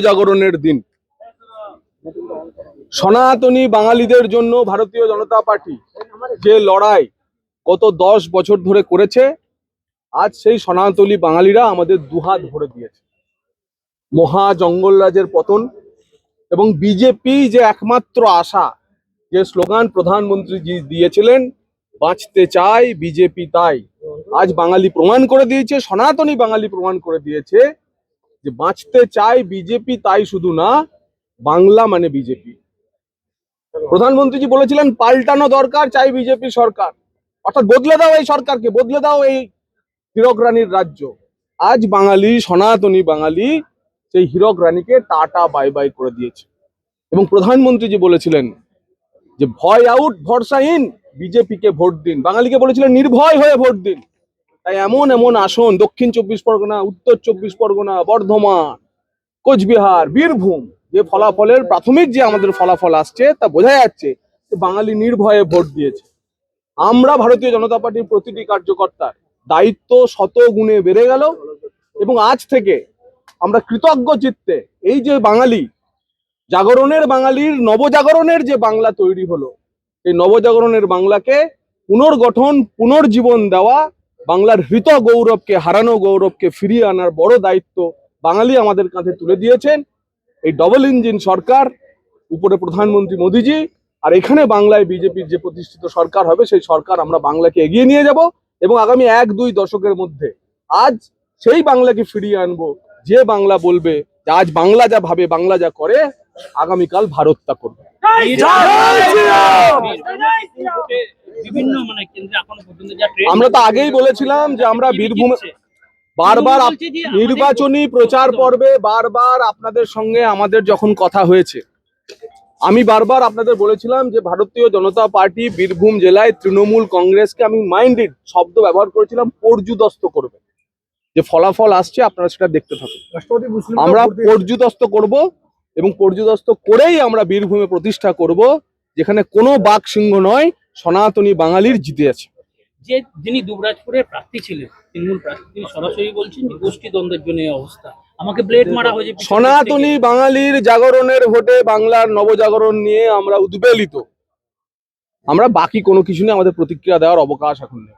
জাগরণের দিন। সনাতনী বাঙালিদের জন্য ভারতীয় জনতা পার্টি যে লড়াই গত 10 বছর ধরে করেছে, আজ সেই সনাতনী বাঙালিরা আমাদের দুহাত ভরে দিয়েছে। মহা জঙ্গলরাজের পতন এবং বিজেপি যে একমাত্র আশা, যে স্লোগান প্রধানমন্ত্রী জি দিয়েছিলেন, বাঁচতে চাই বিজেপি তাই, আজ বাঙালি প্রমাণ করে দিয়েছে, সনাতনী বাঙালি প্রমাণ করে দিয়েছে যে বাঁচতে চাই বিজেপি তাই শুধু না, বাংলা মানে বিজেপি। প্রধানমন্ত্রীজি বলেছিলেন পাল্টানো দরকার, চাই বিজেপি সরকার, অর্থাৎ বদলে দাও এই সরকারকে, বদলে দাও এই হীরক রানীর রাজ্য। আজ বাঙালি, সনাতনী বাঙালি সেই হীরক রানীকে টাটা বাই বাই করে দিয়েছে। এবং প্রধানমন্ত্রীজি বলেছিলেন যে ভয় আউট, ভরসা ইন, বিজেপিকে ভোট দিন। বাঙালিকে বলেছিলেন নির্ভয় হয়ে ভোট দিন। তাই এমন এমন আসন, দক্ষিণ 24 পরগনা, উত্তর 24 পরগনা, বর্ধমান, কোচবিহার, বীরভূম, যে ফলাফলের প্রাথমিক যে আমাদের ফলাফল আসছে তা বোঝা যাচ্ছে যে বাঙালি নির্ভয়ে ভোট দিয়েছে। আমরা ভারতীয় জনতা পার্টির প্রতিটি কার্যকর্তার দায়িত্ব শত গুণে বেড়ে গেল এবং আজ থেকে আমরা কৃতজ্ঞ চিত্তে এই যে বাঙালি জাগরণের, বাঙালির নবজাগরণের যে বাংলা তৈরি হলো, এই নবজাগরণের বাংলাকে পুনর্গঠন, পুনর্জীবন দেওয়া, বাংলার হৃত গৌরবকে, হারানো গৌরবকে ফিরিয়ে আনার বড় দায়িত্ব বাঙালি আমাদের কাঁধে তুলে দিয়েছেন। এই ডবল ইঞ্জিন সরকার, উপরে প্রধানমন্ত্রী মোদিজি, আর এখানে বাংলায় বিজেপির যে প্রতিষ্ঠিত সরকার হবে, সেই সরকার আমরা বাংলাকে এগিয়ে নিয়ে যাব এবং আগামী 1-2 দশকের মধ্যে আজ সেই বাংলাকে ফিরিয়ে আনবো যে বাংলা বলবে যে আজ বাংলা যা ভাবে, বাংলা যা করে, আগামীকাল ভারত তা করবে। আমরা তো আগেই বলেছিলাম যে আমরা বীরভূমে বারবার নির্বাচনী প্রচার পর্বে বারবার আপনাদের সঙ্গে আমাদের যখন কথা হয়েছে, আমি বারবার আপনাদের বলেছিলাম যে ভারতীয় জনতা পার্টি বীরভূম জেলায় তৃণমূল কংগ্রেসকে, আমি মাইন্ডেড শব্দ ব্যবহার করেছিলাম, পর্যুদস্ত করবে। যে ফলাফল আসছে আপনারা সেটা দেখতে থাকুন। আমরা পর্যুদস্ত করব এবং পর্যুদস্ত করেই আমরা বীরভূমে প্রতিষ্ঠা করব যেখানে কোনো বাক সিংহ নয়, সনাতনী বাঙালির জিতে আছে। যে যিনি দুবরাজপুরের প্রার্থী ছিলেন, তৃণমূল প্রার্থী, তিনি সরাসরি বলছেন যে গোষ্ঠী দ্বন্দ্বের জন্য এই অবস্থা, আমাকে ব্লেড মারা হয়েছে। সনাতনী বাঙালির জাগরণের ভোটে বাংলার নবজাগরণ নিয়ে আমরা উদ্বেলিত। আমরা বাকি কোনো কিছু নিয়ে আমাদের প্রতিক্রিয়া দেওয়ার অবকাশ এখন নেই।